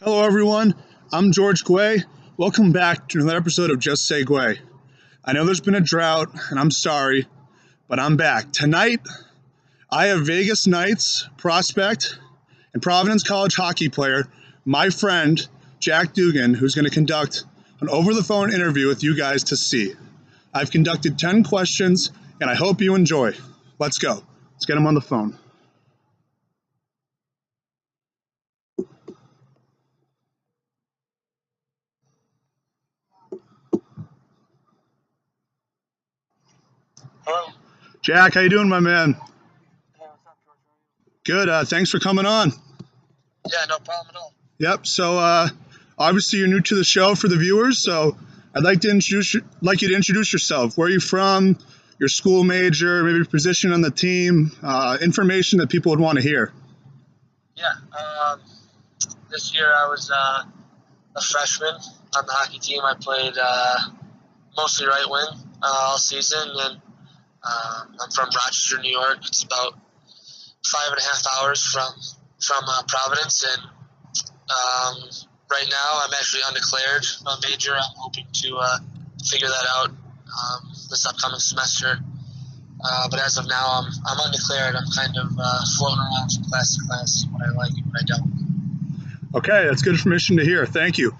Hello, everyone. I'm Jack Guay. Welcome back to another episode of Just Say Guay. I know there's been a drought, and I'm sorry, but I'm back. Tonight, I have Vegas Knights prospect and Providence College hockey player, my friend, Jack Dugan, who's going to conduct an over-the-phone interview with you guys to see. I've conducted 10 questions, and I hope you enjoy. Let's go. Let's get him on the phone. Hello. Jack, how you doing, my man? Hey, what's up, George? Good. Thanks for coming on. Yeah, no problem at all. Yep. So obviously you're new to the show for the viewers, so I'd like you to introduce yourself. Where are you from? Your school major, maybe your position on the team, information that people would want to hear. Yeah, this year I was a freshman on the hockey team. I played mostly right wing all season, and I'm from Rochester, New York. It's about 5.5 hours from Providence, and right now I'm actually undeclared major. I'm hoping to figure that out this upcoming semester. But as of now, I'm undeclared. I'm kind of floating around from class to class, what I like and what I don't. Okay, that's good information to hear. Thank you.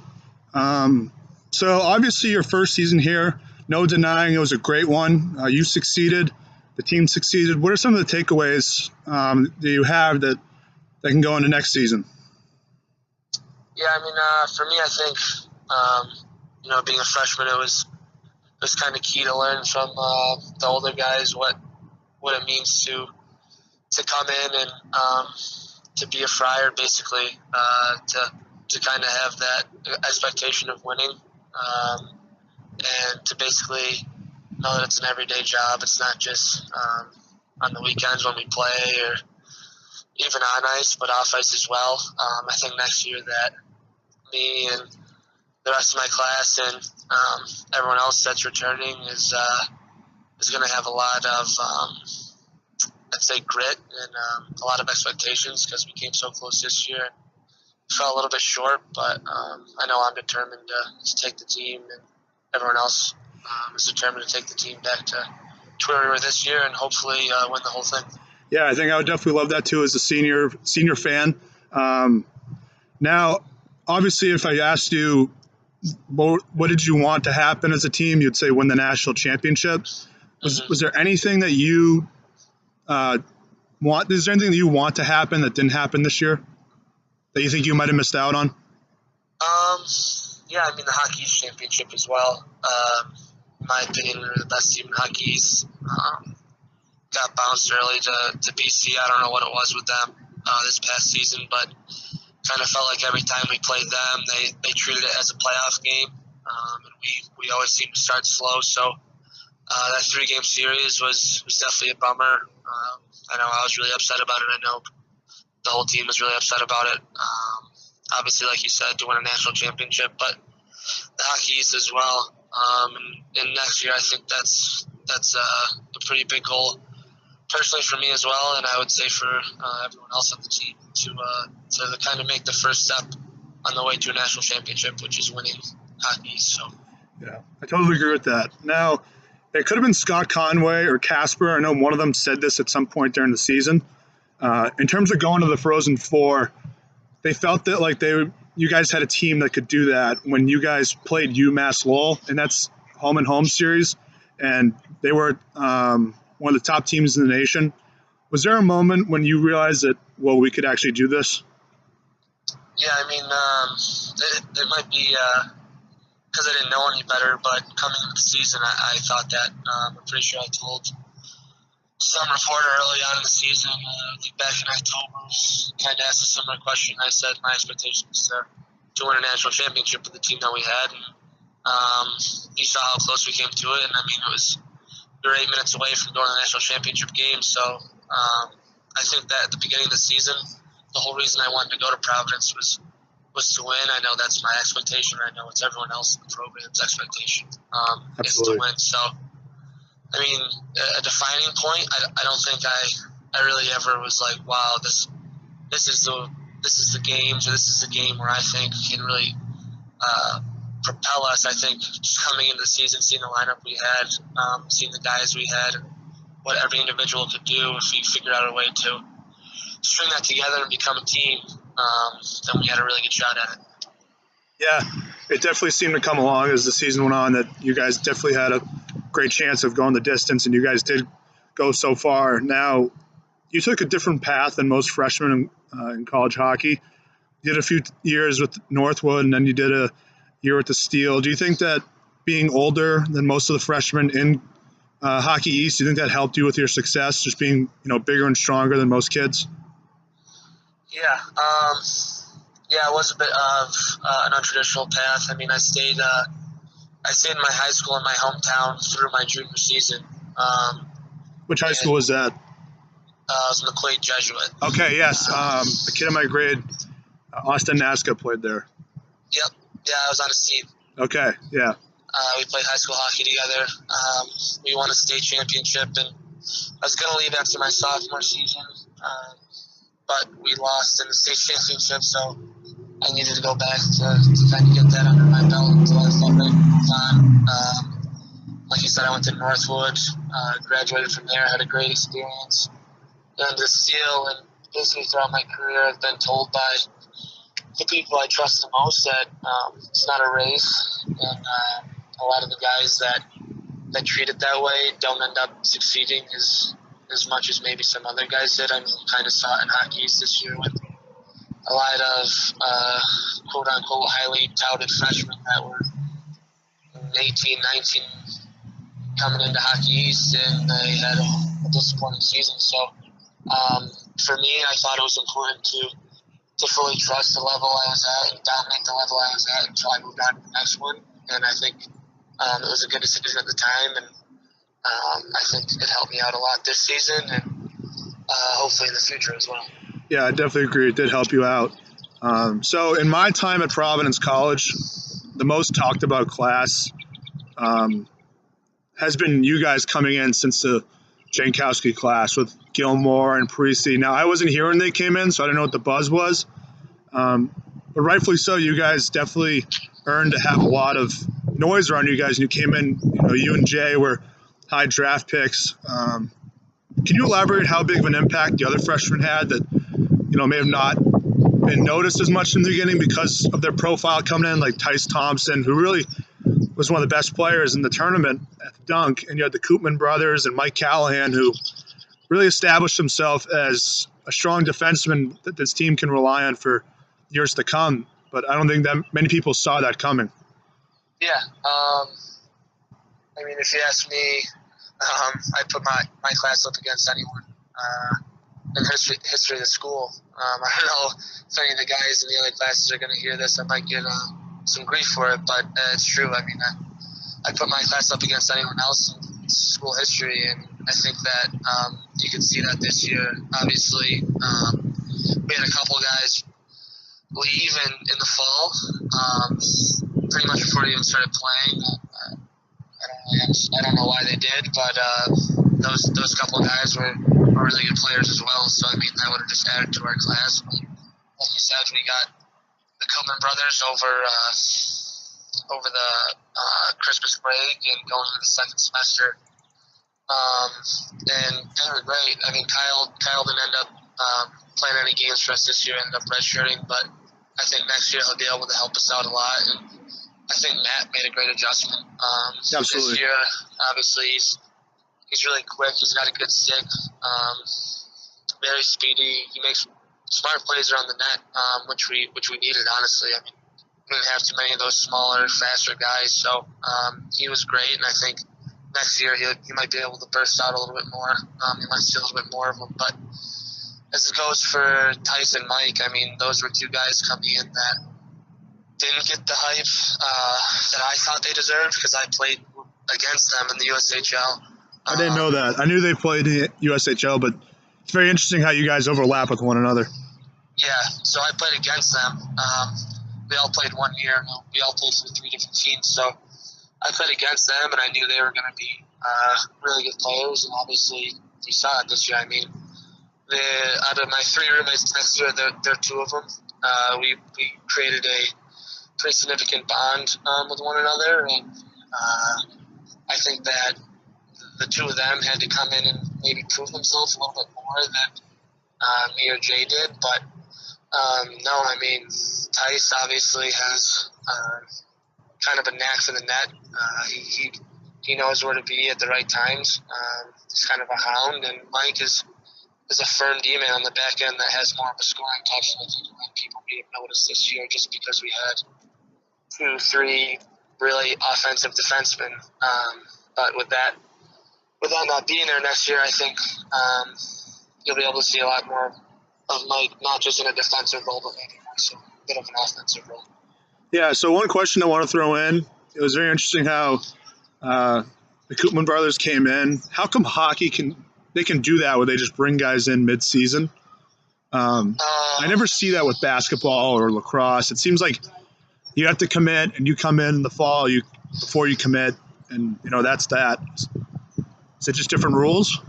So obviously your first season here, no denying it was a great one. You succeeded. The team succeeded. What are some of the takeaways that you have that can go into next season? Yeah, I mean, for me, I think being a freshman, it was kind of key to learn from the older guys what it means to come in and to be a Friar, basically, to kind of have that expectation of winning, and to basically know that it's an everyday job. It's not just on the weekends when we play or even on ice, but off ice as well. I think next year that me and the rest of my class and everyone else that's returning is going to have a lot of, I'd say, grit and a lot of expectations because we came so close this year. Fell a little bit short, but I know I'm determined to take the team, and everyone else is determined to take the team back to where we were this year and hopefully win the whole thing. Yeah, I think I would definitely love that too as a senior fan. Now, obviously, if I asked you what did you want to happen as a team, you'd say win the national championship. Was there anything that you want? Is there anything that you want to happen that didn't happen this year that you think you might have missed out on? Yeah, I mean the Hockey East championship as well. In my opinion, we were the best team in Hockey East. Got bounced early to BC. I don't know what it was with them this past season, but kind of felt like every time we played them, they treated it as a playoff game, and we always seemed to start slow. So that 3-game series was definitely a bummer. I know I was really upset about it. I know the whole team was really upset about it. Obviously, like you said, to win a national championship, but the Hockey East as well. And next year, I think that's a pretty big goal, personally for me as well, and I would say for everyone else on the team to kind of make the first step on the way to a national championship, which is winning Hockey East. So. Yeah, I totally agree with that. Now, it could have been Scott Conway or Casper. I know one of them said this at some point during the season. In terms of going to the Frozen Four, they felt that like you guys had a team that could do that when you guys played UMass Lowell, and that's home and home series, and they were one of the top teams in the nation. Was there a moment when you realized that, well, we could actually do this? Yeah, I mean, it might be because I didn't know any better, but coming into the season, I thought that. I'm pretty sure I told some reporter early on in the season, I think back in October, kind of asked a similar question. I said my expectation was to win a national championship with the team that we had, and you saw how close we came to it. And I mean, we were 8 minutes away from going to the national championship game. So I think that at the beginning of the season, the whole reason I wanted to go to Providence was to win. I know that's my expectation. I know it's everyone else in the program's expectation is to win. So. I mean, a defining point. I don't think I really ever was like, wow, this is the this is the games, or this is the game where I think can really propel us. I think just coming into the season, seeing the lineup we had, seeing the guys we had, what every individual could do if we figured out a way to string that together and become a team, then we had a really good shot at it. Yeah, it definitely seemed to come along as the season went on that you guys definitely had a great chance of going the distance, and you guys did go so far. Now, you took a different path than most freshmen in college hockey. You did a few years with Northwood, and then you did a year with the Steel. Do you think that being older than most of the freshmen in Hockey East, do you think that helped you with your success, just being bigger and stronger than most kids? Yeah, it was a bit of an untraditional path. I mean, I stayed in my high school in my hometown through my junior season. Which high school was that? It was McQuaid Jesuit. Okay, yes. The kid in my grade, Austin Nasca, played there. Yep. Yeah, I was on his team. Okay, yeah. We played high school hockey together. We won a state championship, and I was going to leave after my sophomore season, but we lost in the state championship, so I needed to go back to kind of get that under my belt until I felt ready to move on. Like you said, I went to Northwood, graduated from there, had a great experience. And the Steel, and basically throughout my career, I've been told by the people I trust the most that it's not a race, and a lot of the guys that treat it that way don't end up succeeding as much as maybe some other guys did. I mean, you kind of saw it in Hockey East this year with a lot of quote-unquote highly touted freshmen that were 18, 19 coming into Hockey East, and they had a disappointing season. So for me, I thought it was important to fully trust the level I was at and dominate the level I was at until I moved on to the next one. And I think it was a good decision at the time, and I think it helped me out a lot this season and hopefully in the future as well. Yeah, I definitely agree. It did help you out. So in my time at Providence College, the most talked about class has been you guys coming in since the Jankowski class with Gilmore and Parisi. Now, I wasn't here when they came in, so I don't know what the buzz was. But rightfully so, you guys definitely earned to have a lot of noise around you guys. And you came in, you and Jay were high draft picks. Can you elaborate how big of an impact the other freshmen had that, may have not been noticed as much in the beginning because of their profile coming in, like Tice Thompson, who really was one of the best players in the tournament at the dunk, and you had the Koopman brothers and Mike Callahan, who really established himself as a strong defenseman that this team can rely on for years to come. But I don't think that many people saw that coming. Yeah. I mean, if you ask me, I'd put my class up against anyone in history of the school. I don't know if any of the guys in the other classes are going to hear this. I might get some grief for it, but it's true. I mean, I put my class up against anyone else in school history, and I think that you can see that this year. Obviously, we had a couple guys leave in the fall, pretty much before they even started playing. I don't know why they did, but those couple of guys were really good players as well. So I mean, that would have just added to our class. But like you said, we got the Koopman brothers over the Christmas break and going into the second semester, and they were great. I mean, Kyle didn't end up playing any games for us this year. Ended up redshirting, but I think next year he'll be able to help us out a lot. And I think Matt made a great adjustment. Absolutely. This year, obviously, he's really quick. He's got a good stick. Very speedy. He makes smart plays around the net, which we needed, honestly. I mean, we didn't have too many of those smaller, faster guys. So he was great, and I think next year he might be able to burst out a little bit more. He might see a little bit more of them. But as it goes for Tice and Mike, I mean, those were two guys coming in that didn't get the hype that I thought they deserved because I played against them in the USHL. I didn't know that. I knew they played in the USHL, but it's very interesting how you guys overlap with one another. Yeah, so I played against them. We all played 1 year. We all played for 3 different teams. So I played against them, and I knew they were going to be really good players. And obviously, you saw it this year. I mean, Out of my 3 roommates next year, there are 2 of them. We created a pretty significant bond with one another, and I think that the 2 of them had to come in and maybe prove themselves a little bit more than me or Jay did. But no, I mean, Tice obviously has kind of a knack for the net. He knows where to be at the right times. He's kind of a hound, and Mike is a firm D-man on the back end that has more of a scoring touch than I think a lot of people may have noticed this year, just because we had 2, 3 really offensive defensemen. But with that not being there next year, I think you'll be able to see a lot more of Mike, not just in a defensive role, but maybe also a bit of an offensive role. Yeah, so one question I want to throw in, it was very interesting how the Koopman brothers came in. How come hockey can do that where they just bring guys in mid-season? I never see that with basketball or lacrosse. It seems like you have to commit, and you come in the fall before you commit, and that's that. Is it just different rules?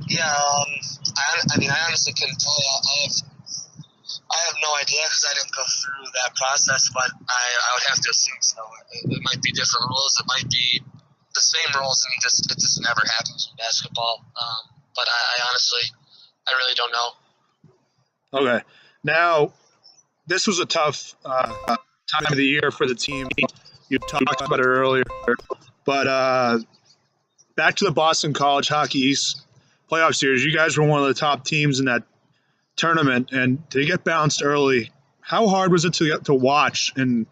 Yeah, I honestly couldn't tell you. I have no idea because I didn't go through that process, but I would have to assume so. It might be different rules. It might be the same rules, and it just never happens in basketball. But I honestly, I really don't know. Okay. Now, this was a tough time of the year for the team. You talked about it earlier. But back to the Boston College Hockey East playoff series. You guys were one of the top teams in that tournament, and to get bounced early, how hard was it to watch and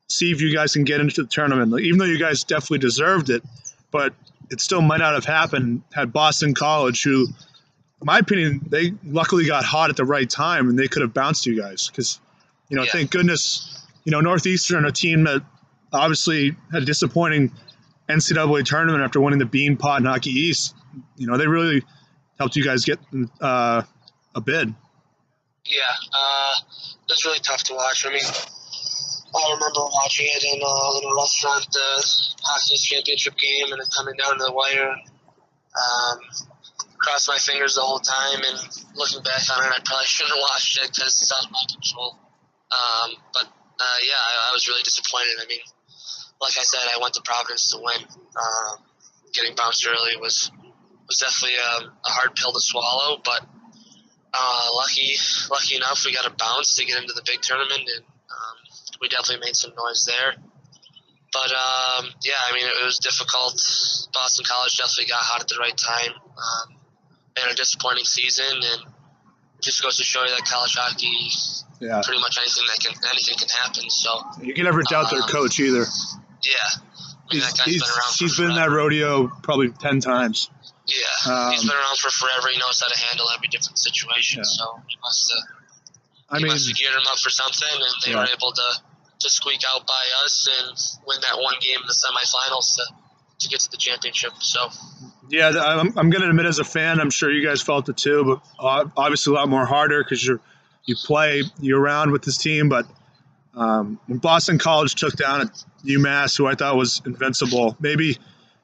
see if you guys can get into the tournament? Like, even though you guys definitely deserved it, but it still might not have happened had Boston College, who, in my opinion, they luckily got hot at the right time, and they could have bounced you guys. Because, thank goodness, Northeastern, a team that obviously had a disappointing NCAA tournament after winning the Bean Pot and Hockey East, they really helped you guys get a bid. Yeah, it was really tough to watch. I mean, I remember watching it in a restaurant, the Hockey East championship game, and it coming down to the wire. Crossed my fingers the whole time, and looking back on it, I probably shouldn't have watched it because it's out of my control. But I was really disappointed. I mean, like I said, I went to Providence to win. Getting bounced early was definitely a hard pill to swallow, but lucky enough, we got a bounce to get into the big tournament, and we definitely made some noise there. But it was difficult. Boston College definitely got hot at the right time. They had a disappointing season, and it just goes to show you that college hockey, pretty much anything can happen. So you can never doubt their coach either. Yeah, I mean, that guy's been around. He's been in that rodeo probably 10 times. Yeah, he's been around for forever. He knows how to handle every different situation. Yeah. So he must have geared him up for something, and they were able to squeak out by us and win that one game in the semifinals to get to the championship. So. Yeah, I'm going to admit, as a fan, I'm sure you guys felt it too, but obviously a lot more harder because you play year-round with this team. But when Boston College took down UMass, who I thought was invincible, maybe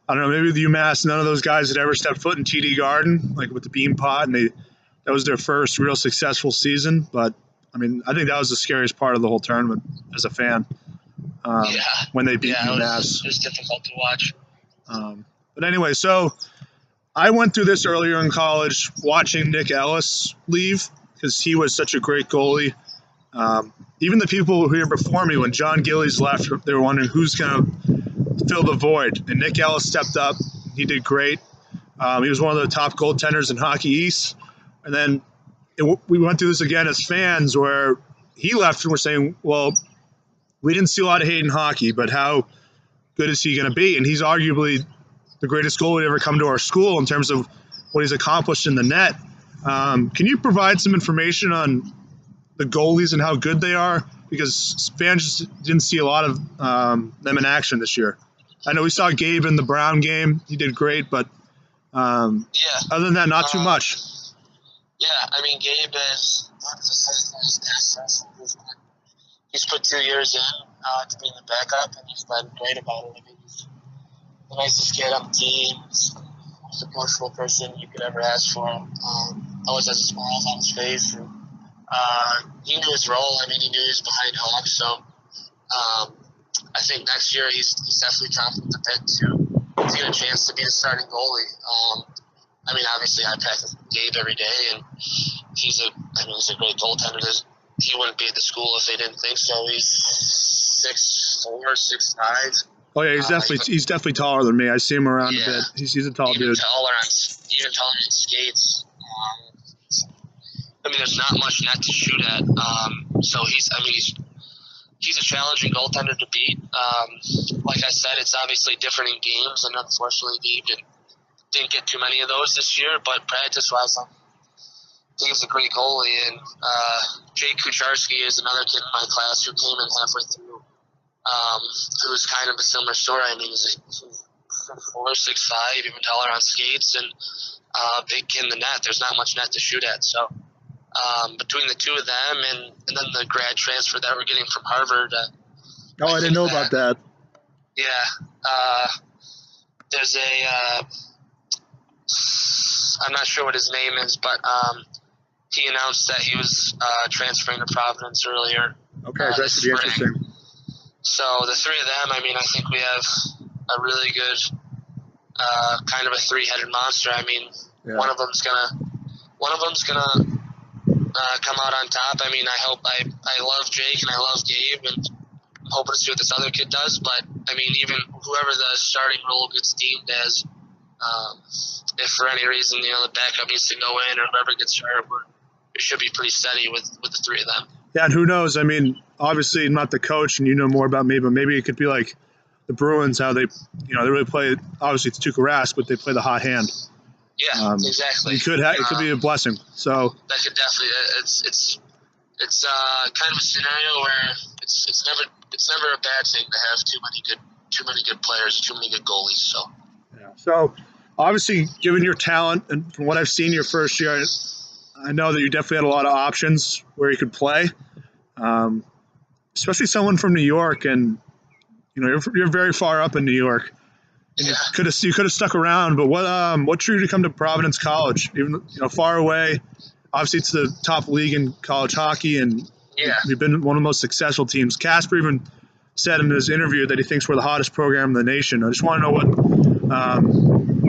the UMass, none of those guys had ever stepped foot in TD Garden, like with the Bean Pot, and that was their first real successful season. But, I mean, I think that was the scariest part of the whole tournament as a fan when they beat UMass. It was difficult to watch. But anyway, so I went through this earlier in college, watching Nick Ellis leave because he was such a great goalie. Even the people who were before me, when John Gillies left, they were wondering who's going to fill the void. And Nick Ellis stepped up. He did great. He was one of the top goaltenders in Hockey East. And then we went through this again as fans where he left and we're saying, well, we didn't see a lot of hate in hockey, but how good is he going to be? And he's arguably the greatest goalie to ever come to our school in terms of what he's accomplished in the net. Can you provide some information on the goalies and how good they are? Because fans just didn't see a lot of them in action this year. I know we saw Gabe in the Brown game. He did great, but other than that, not too much. Yeah, I mean, Gabe is he's put 2 years in to be the backup, and he's been great about it. I mean, he's the nicest kid on the team. He's the most approachable person you could ever ask for. always has a smile on his face. And, he knew his role. I mean, he knew he was behind Hawk. So I think next year he's definitely confident a bit to get a chance to be the starting goalie. I mean, obviously I practice with Gabe every day, and he's a great goaltender. He wouldn't be at the school if they didn't think so. He's 6'4", 6'5". Oh yeah, he's definitely taller than me. I see him around a bit. He's a tall dude. Even taller on skates. I mean, there's not much net to shoot at. So he's a challenging goaltender to beat. Like I said, it's obviously different in games, and unfortunately, Gabe didn't get too many of those this year. But practice-wise, he's a great goalie. And Jake Kucharski is another kid in my class who came in halfway through, who's kind of a similar story. I mean, he's 4', 6'5", even taller on skates, and big in the net. There's not much net to shoot at. So between the two of them and then the grad transfer that we're getting from Harvard. I didn't know about that. Yeah. There's I'm not sure what his name is, but he announced that he was transferring to Providence earlier. Okay, that should be interesting. So the three of them, I mean, I think we have a really good kind of a three-headed monster. I mean, one of them's gonna come out on top. I mean, I love Jake and I love Gabe, and I'm hoping to see what this other kid does. But I mean, even whoever the starting role gets deemed as, if for any reason the backup needs to go in or whoever gets hurt, it should be pretty steady with the three of them. Yeah, and who knows? I mean, obviously I'm not the coach, and you know more about me, but maybe it could be like the Bruins, how they really play. Obviously, it's Tuukka Rask, but they play the hot hand. Yeah, exactly. It could be a blessing. So that could definitely. It's kind of a scenario where it's never a bad thing to have too many good players, too many good goalies. So yeah. So obviously, given your talent and from what I've seen your first year, I know that you definitely had a lot of options where you could play, especially someone from New York, and you're very far up in New York. Yeah. You could have stuck around, but what drew you to come to Providence College? Even far away. Obviously, it's the top league in college hockey, and you've been one of the most successful teams. Casper even said in his interview that he thinks we're the hottest program in the nation. I just want to know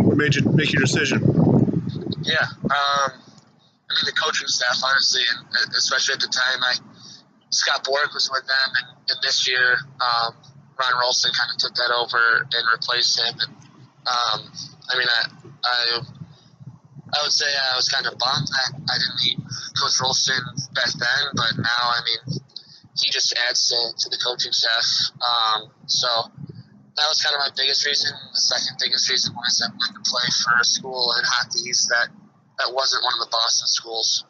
what made you make your decision. Yeah. I mean, the coaching staff, honestly, and especially at the time, Scott Bork was with them, and this year, Ron Rolston kind of took that over and replaced him. And I mean, I would say I was kind of bummed that I didn't meet Coach Rolston back then, but now, I mean, he just adds to the coaching staff. So that was kind of my biggest reason. The second biggest reason was I wanted to play for a school in hockey that wasn't one of the Boston schools.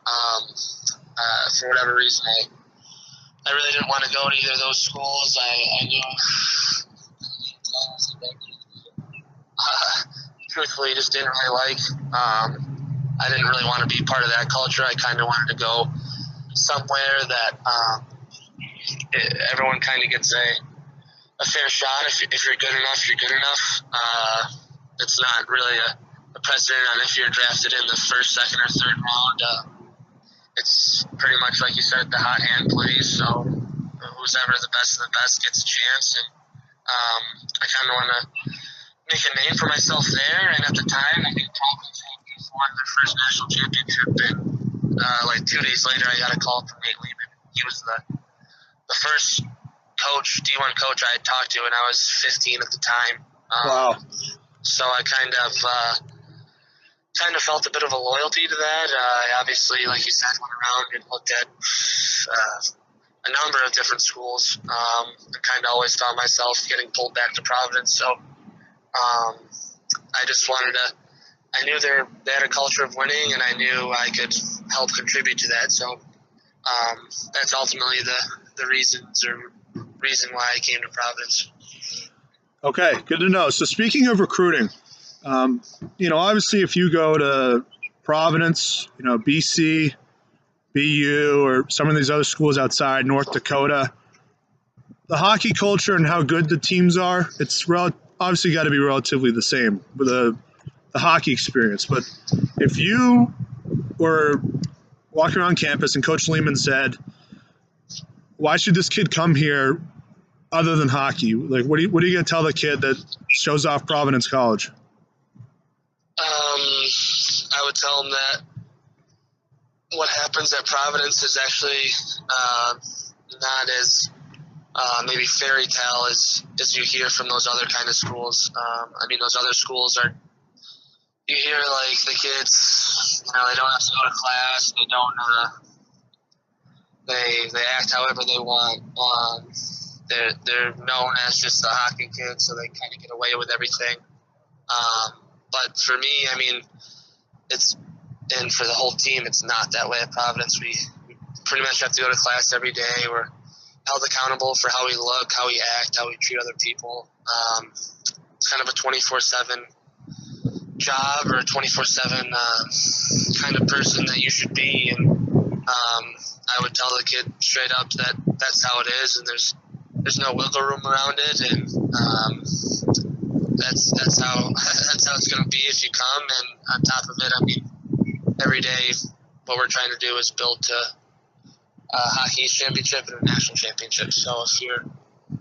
For whatever reason, I really didn't want to go to either of those schools. I knew truthfully just didn't really like. I didn't really want to be part of that culture. I kind of wanted to go somewhere that everyone kind of gets a fair shot. If you're good enough, you're good enough. It's not really a precedent on if you're drafted in the first, second, or third round. It's pretty much like you said, the hot hand plays. So who's ever the best of the best gets a chance. And I kind of want to make a name for myself there. And at the time, I think Providence won their first national championship. And like 2 days later, I got a call from Nate Lehman. He was the first D1 coach I had talked to, and I was 15 at the time. Wow. So I kind of felt a bit of a loyalty to that. I obviously, like you said, went around and looked at a number of different schools. I kind of always found myself getting pulled back to Providence. So I just wanted to – I knew they had a culture of winning, and I knew I could help contribute to that. So that's ultimately the reason why I came to Providence. Okay, good to know. So speaking of recruiting – obviously if you go to Providence, BC, BU, or some of these other schools outside, North Dakota, the hockey culture and how good the teams are, it's obviously got to be relatively the same with the hockey experience. But if you were walking around campus and Coach Lehman said, why should this kid come here other than hockey? Like, what are you going to tell the kid that shows off Providence College? I would tell him that what happens at Providence is actually not as maybe fairy tale as you hear from those other kind of schools. I mean, those other schools are, you hear like the kids, they don't have to go to class, they act however they want. They're known as just the hockey kids, so they kind of get away with everything. But for me, I mean, and for the whole team, it's not that way at Providence. We pretty much have to go to class every day. We're held accountable for how we look, how we act, how we treat other people. It's kind of a 24/7 job, or a 24/7 kind of person that you should be. And I would tell the kid straight up that that's how it is, and there's no wiggle room around it, and that's how it's going to be if you come. And on top of it, I mean, every day what we're trying to do is build to a hockey championship and a national championship. So if you're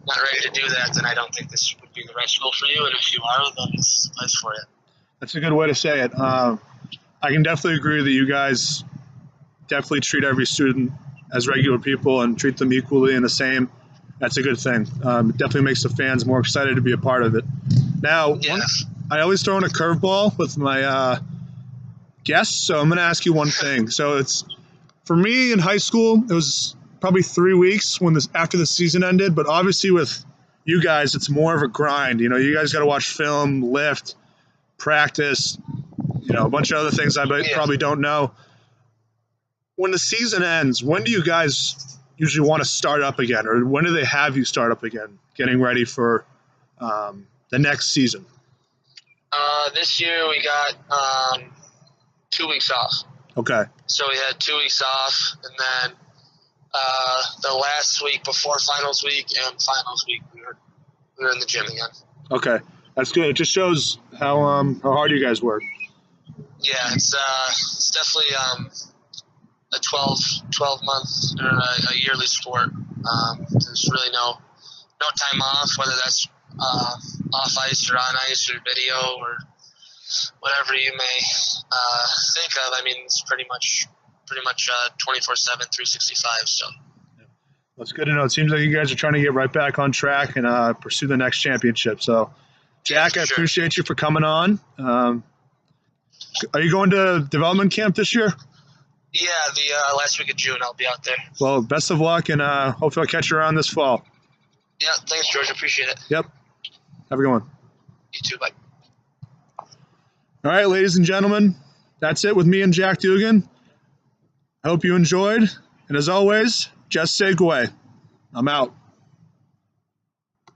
not ready to do that, then I don't think this would be the right school for you. And if you are, then it's the place for you. That's a good way to say it. I can definitely agree that you guys definitely treat every student as regular people and treat them equally and the same. That's a good thing. It definitely makes the fans more excited to be a part of it. Now, I always throw in a curveball with my guests, so I'm going to ask you one thing. So it's, for me in high school, it was probably 3 weeks after the season ended, but obviously with you guys, it's more of a grind. You guys got to watch film, lift, practice, a bunch of other things I probably don't know. When the season ends, when do you guys usually want to start up again, or when do they have you start up again, getting ready for the next season? This year we got 2 weeks off. Okay. So we had 2 weeks off, and then the last week before finals week and finals week, we were in the gym again. Okay, that's good. It just shows how hard you guys work. Yeah, it's definitely a 12-month or a yearly sport. There's really no time off, whether that's off ice or on ice or video or whatever you may think of. I mean, it's pretty much 24/7, 365. So that's good to know. It seems like you guys are trying to get right back on track and pursue the next championship. So, Jack, I appreciate you for coming on. Are you going to development camp this year? Yeah, the last week of June, I'll be out there. Well, best of luck, and hopefully I'll catch you around this fall. Yeah, thanks, George. Appreciate it. Yep. Have a good one. You too. Bye. All right, ladies and gentlemen, that's it with me and Jack Dugan. I hope you enjoyed, and as always, just say Guay. I'm out.